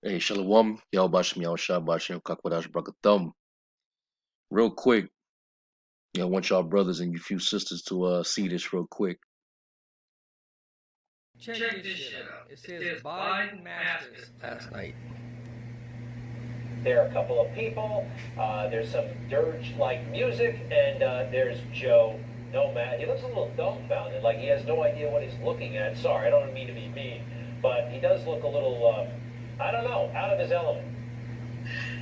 Hey, Shalom, Yahbashim Yahushua Kakwadash Brakathum. Real quick, I want y'all brothers and you few sisters to see this real quick. Check this shit out. It says Biden masked us last night. There are a couple of people. There's some dirge-like music, and there's Joe Nomad. He looks a little dumbfounded, like he has no idea what he's looking at. Sorry, I don't mean to be mean, but he does look a little, I don't know, out of his element.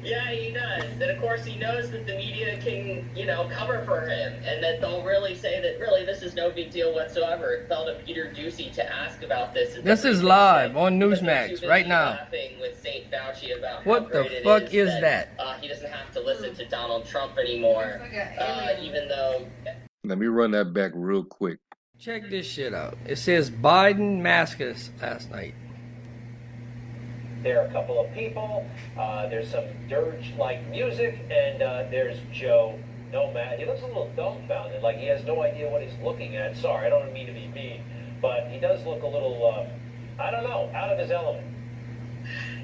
Yeah, he does. And of course, he knows that the media can, cover for him, and that they'll really say that really this is no big deal whatsoever. It fell to Peter Ducey to ask about this. This is live on Newsmax right now. Laughing with St. Fauci about what the fuck is that? He doesn't have to listen to Donald Trump anymore, even though. Let me run that back real quick. Check this shit out. It says Biden masked us last night. There are a couple of people. There's some dirge-like music, and there's Joe Nomad. He looks a little dumbfounded, like he has no idea what he's looking at. Sorry, I don't mean to be mean, but he does look a little, I don't know, out of his element.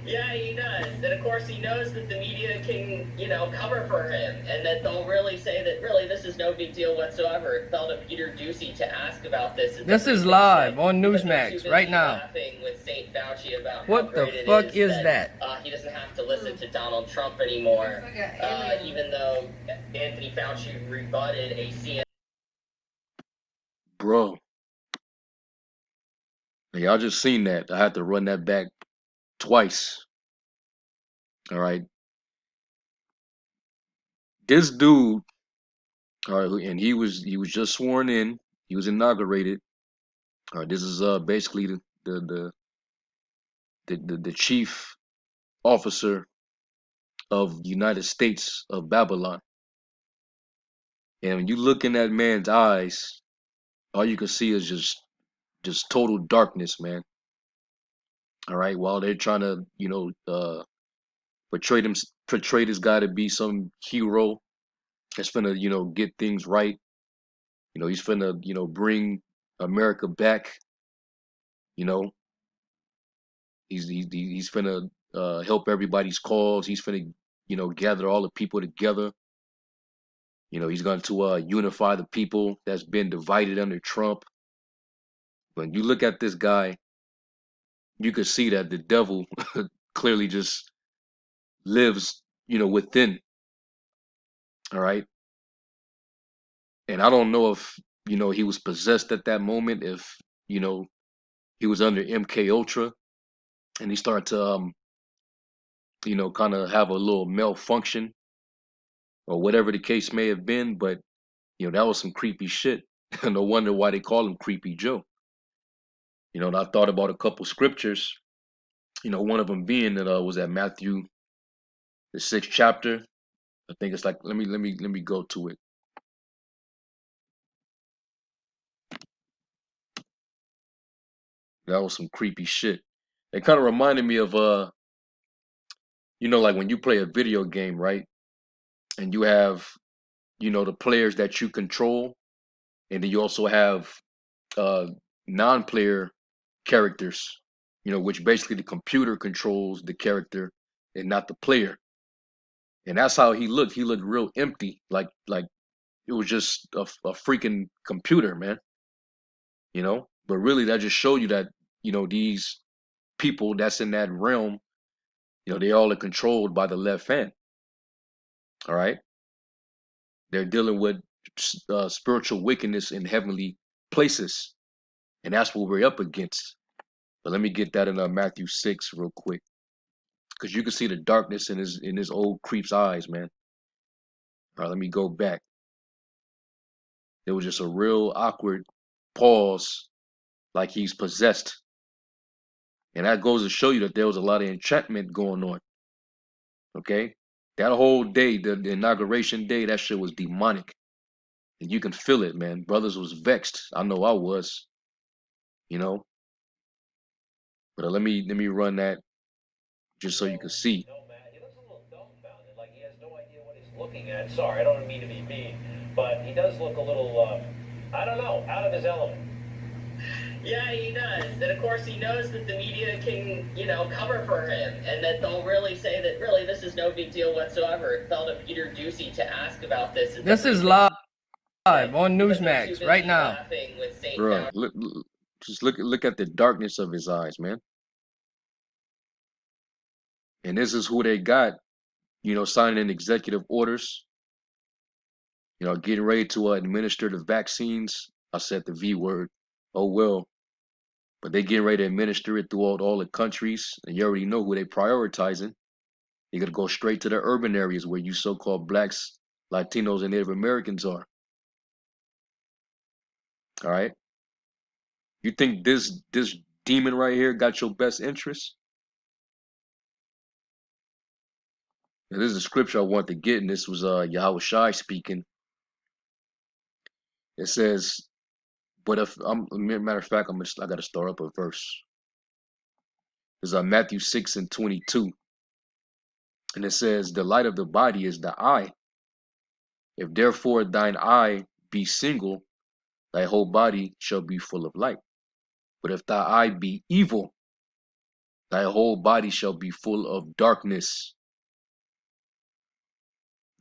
Yeah, he does. And of course, he knows that the media can, cover for him, and that they'll really say that really this is no big deal whatsoever. It fell to Peter Ducey to ask about this. This is live on Newsmax right now. Laughing with St. Fauci about what the fuck is that? He doesn't have to listen to Donald Trump anymore, even though Anthony Fauci rebutted a CNN. Bro. Y'all just seen that. I had to run that back twice. All right. This dude, all right, and he was just sworn in. He was inaugurated. All right, this is basically the chief officer of the United States of Babylon. And when you look in that man's eyes, all you can see is just total darkness, man. All right, while they're trying to, portray this guy to be some hero that's finna, get things right. He's finna, bring America back. You know, he's finna help everybody's cause. He's finna, gather all the people together. He's going to unify the people that's been divided under Trump. When you look at this guy, you could see that the devil clearly just lives, within. All right. And I don't know if, he was possessed at that moment, if, he was under MK Ultra and he started to, kind of have a little malfunction or whatever the case may have been. But, that was some creepy shit. No wonder why they call him Creepy Joe. And I thought about a couple scriptures, one of them being that was at Matthew, the 6th chapter. I think it's like, let me go to it. That was some creepy shit. It kind of reminded me of like when you play a video game, right? And you have, the players that you control, and then you also have uh non-player characters, which basically the computer controls the character and not the player. And that's how he looked. He looked real empty, like it was just a freaking computer, man. But really that just show you that, these people that's in that realm, they all are controlled by the left hand. All right. They're dealing with spiritual wickedness in heavenly places, and that's what we're up against. But let me get that in Matthew 6 real quick, because you can see the darkness in his old creep's eyes, man. All right, let me go back. There was just a real awkward pause, like he's possessed, and that goes to show you that there was a lot of enchantment going on. Okay, that whole day, the inauguration day, that shit was demonic, and you can feel it, man. Brothers was vexed. I know I was, you know. But let me run that just so you can see. Nomad. He looks a little dumbfounded, like he has no idea what he's looking at. Sorry, I don't mean to be mean, but he does look a little, I don't know, out of his element. Yeah, he does. And of course, he knows that the media can, cover for him, and that they'll really say that really this is no big deal whatsoever. It fell to Peter Ducey to ask about this at the This is briefing live on because they're too Newsmax right busy now. laughing with Satan Bruh, now. just look at the darkness of his eyes, man. And this is who they got, signing executive orders, getting ready to administer the vaccines. I said the V word. Oh well, but they getting ready to administer it throughout all the countries, and you already know who they prioritizing. You're gonna go straight to the urban areas where you so-called blacks, Latinos, and Native Americans are. All right. You think this demon right here got your best interest? And this is a scripture I want to get, and this was Yahweh Shai speaking. It says, but if I'm matter of fact, I gotta start up a verse. It's Matthew 6:22. And it says, the light of the body is the eye. If therefore thine eye be single, thy whole body shall be full of light. But if thy eye be evil, thy whole body shall be full of darkness.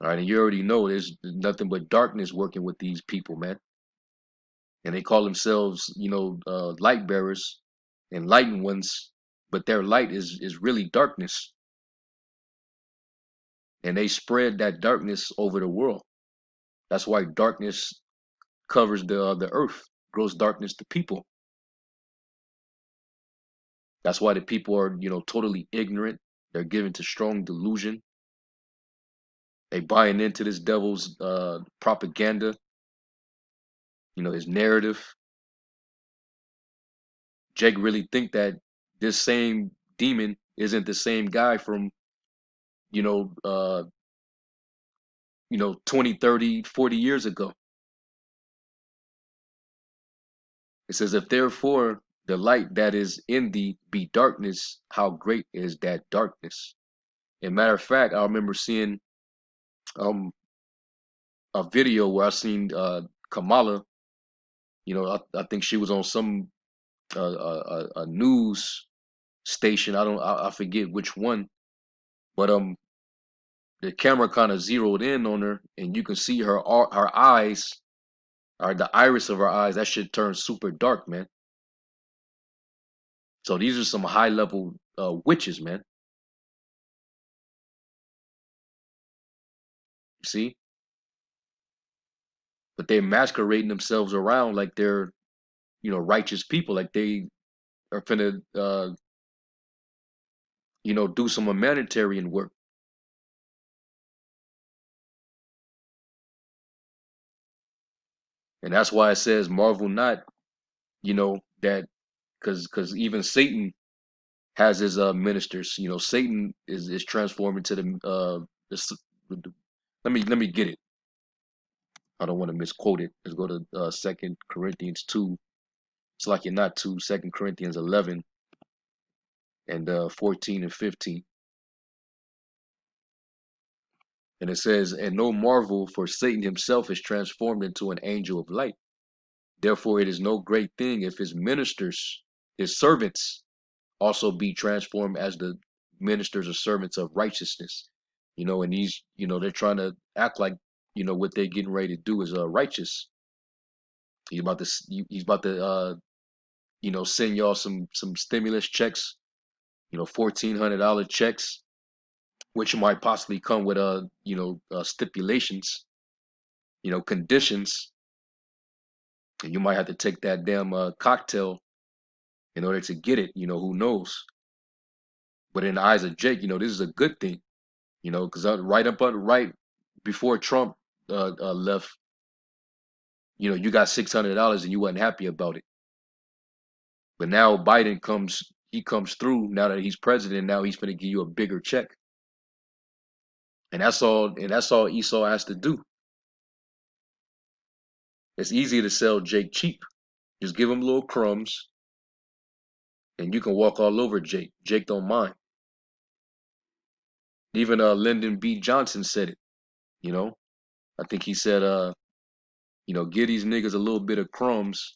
All right, and you already know there's nothing but darkness working with these people, man. And they call themselves, light bearers, enlightened ones, but their light is really darkness, and they spread that darkness over the world. That's why darkness covers the earth, grows darkness to people. That's why the people are, totally ignorant. They're given to strong delusion. They buying into this devil's propaganda, his narrative. Jake really think that this same demon isn't the same guy from, you know, uh, 20, 30, 40 years ago. It says, if therefore the light that is in thee be darkness, how great is that darkness? And matter of fact, I remember seeing um a video where I seen Kamala. I think she was on some a news station. I forget which one, but the camera kind of zeroed in on her, and you can see her eyes, or the iris of her eyes. That shit turned super dark, man. So these are some high level witches, man. You see, but they're masquerading themselves around like they're righteous people, like they are finna do some humanitarian work. And that's why it says marvel not, that because even Satan has his ministers. Satan is transformed into the, the let me get it. I don't want to misquote it. Let's go to 2 Corinthians 2. It's like you're not 2, 2 Corinthians 11 and 14 and 15. And it says, and no marvel, for Satan himself is transformed into an angel of light. Therefore it is no great thing if his ministers, his servants, also be transformed as the ministers or servants of righteousness. And these, they're trying to act like, what they're getting ready to do is righteous. He's about to send y'all some stimulus checks, $1,400 checks, which might possibly come with stipulations, conditions, and you might have to take that damn cocktail in order to get it. Who knows? But in the eyes of Jake, this is a good thing. Because right before Trump left, you got $600 and you wasn't happy about it. But now he comes through now that he's president. Now he's going to give you a bigger check, and that's all Esau has to do. It's easy to sell Jake cheap. Just give him little crumbs, and you can walk all over Jake. Jake don't mind. Even Lyndon B. Johnson said it. You know, I think he said, give these niggas a little bit of crumbs,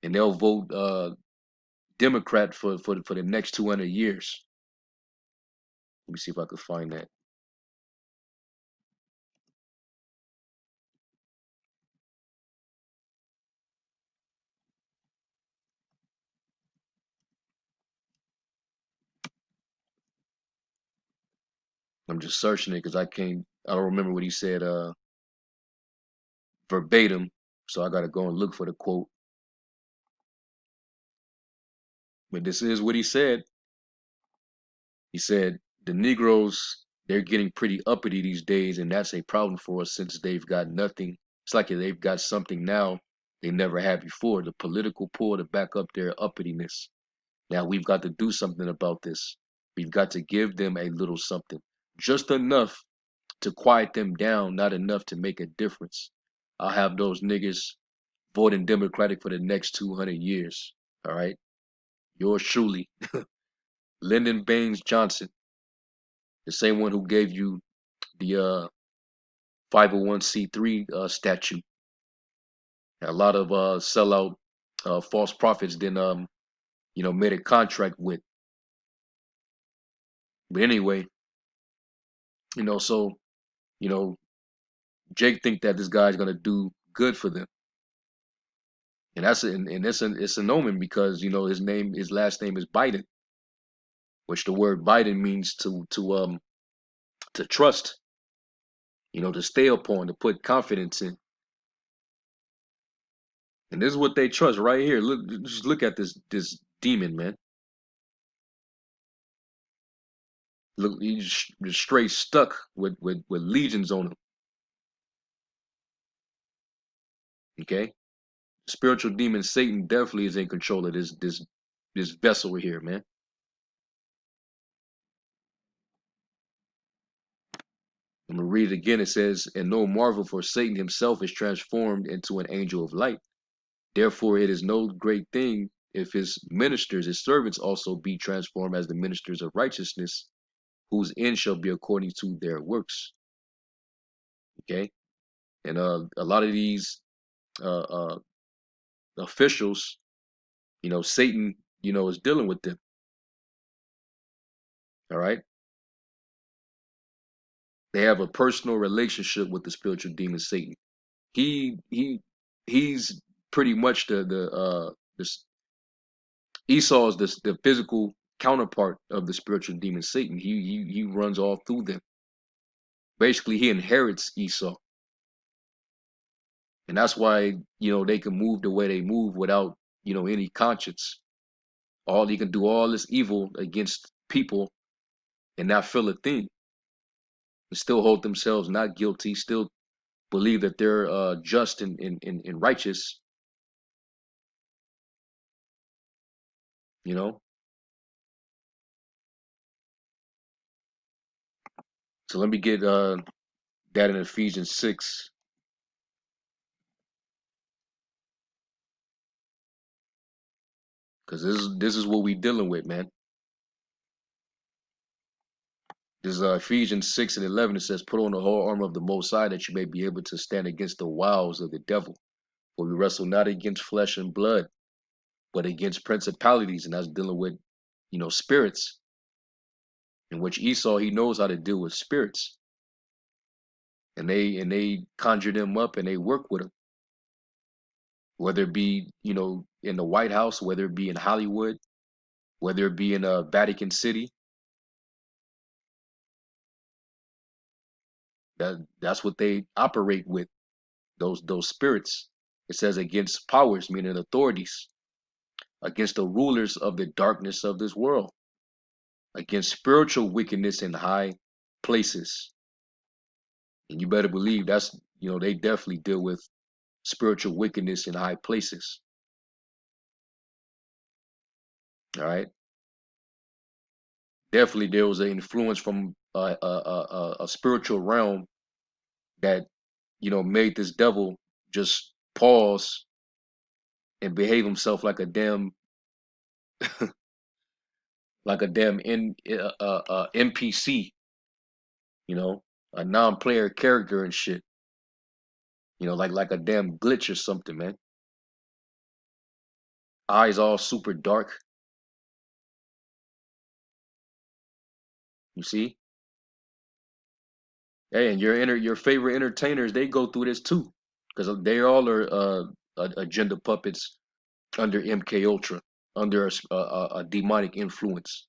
and they'll vote Democrat for the next 200 years. Let me see if I can find that. I'm just searching it because I don't remember what he said verbatim, so I got to go and look for the quote. But this is what he said. He said, the Negroes, they're getting pretty uppity these days, and that's a problem for us since they've got nothing. It's like they've got something now they never had before, the political pull to back up their uppityness. Now we've got to do something about this. We've got to give them a little something, just enough to quiet them down, not enough to make a difference. I'll have those niggas voting Democratic for the next 200 years. All right. Yours truly, Lyndon Baines Johnson, the same one who gave you the 501c3 statute. A lot of sellout false prophets then made a contract with. But anyway, so you know Jake think that this guy's gonna do good for them, and it's an omen because his last name is Biden, which the word Biden means to trust, to stay upon, to put confidence in. And this is what they trust right here. Just look at this demon, man. Look, he's just straight stuck with legions on him. Okay, spiritual demon Satan definitely is in control of this vessel here, man. I'm gonna read it again. It says, "And no marvel, for Satan himself is transformed into an angel of light. Therefore, it is no great thing if his ministers, his servants, also be transformed as the ministers of righteousness, whose end shall be according to their works." Okay, and a lot of these uh, uh, officials, Satan, is dealing with them. All right, they have a personal relationship with the spiritual demon Satan. He's pretty much the Esau is the physical counterpart of the spiritual demon Satan. He runs all through them. Basically, he inherits Esau, and that's why they can move the way they move without any conscience. All he can do all this evil against people and not feel a thing, and still hold themselves not guilty, still believe that they're just and righteous. You know. So let me get that in Ephesians 6, because this is what we dealing with, man. This is Ephesians 6 and 11. It says, "Put on the whole armor of the Most High, that you may be able to stand against the wiles of the devil. For we wrestle not against flesh and blood, but against principalities," and that's dealing with, spirits. In which Esau, he knows how to deal with spirits, and they conjure them up and they work with them, whether it be in the White House, whether it be in Hollywood, whether it be in Vatican City. That's what they operate with. Those spirits. It says against powers, meaning authorities, against the rulers of the darkness of this world, against spiritual wickedness in high places. And you better believe they definitely deal with spiritual wickedness in high places. All right. Definitely there was an influence from a spiritual realm that, made this devil just pause and behave himself like a damn NPC, a non-player character and shit. Like a damn glitch or something, man. eyes all super dark. You see? Hey, and your favorite entertainers, they go through this too, because they all are agenda puppets under MK Ultra, under a demonic influence,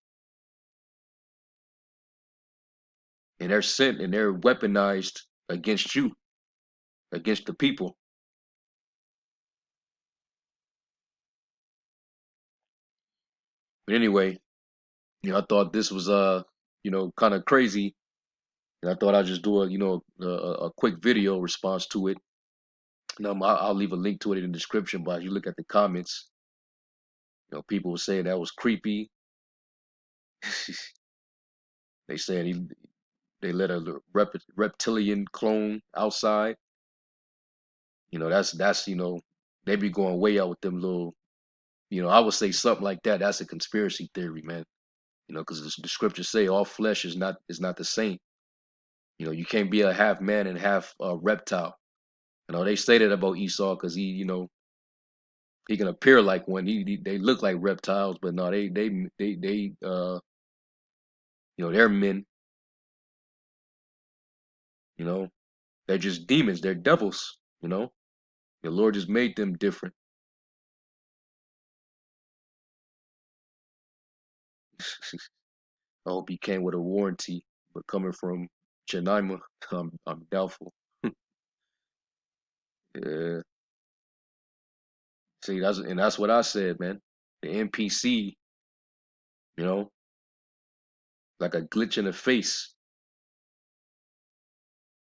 and they're sent and they're weaponized against you, against the people. But anyway, I thought this was kind of crazy, and I thought I'd just do a quick video response to it. And I'll leave a link to it in the description. But if you look at the comments, people were saying that was creepy. They said they let a reptilian clone outside. That's they be going way out with them little. I would say something like that. That's a conspiracy theory, man. Because the scriptures say all flesh is not the same. You can't be a half man and half reptile. They say that about Esau because he can appear like one. They look like reptiles, but no, they're men. You know, they're just demons. They're devils. The Lord just made them different. I hope he came with a warranty, but coming from Jemima, I'm doubtful. Yeah, see, that's what I said, man. The NPC, you know, like a glitch in the face.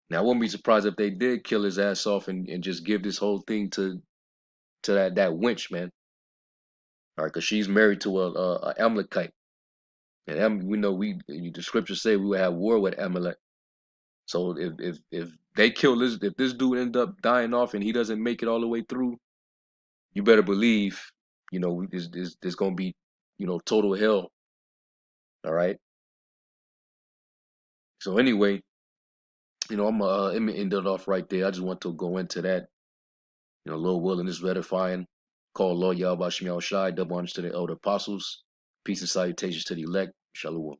Now, I wouldn't be surprised if they did kill his ass off and just give this whole thing to that wench, man. All right, because she's married to a Amalekite, and we know the scriptures say we would have war with Amalek. So if they kill this, if this dude end up dying off and he doesn't make it all the way through, you better believe, there's gonna be, total hell. All right. So anyway, I'm gonna end it off right there. I just want to go into that. Lord willing, this is edifying. Call Lord Yahweh Shem Shai, double honors to the elder apostles. Peace and salutations to the elect. Shalom.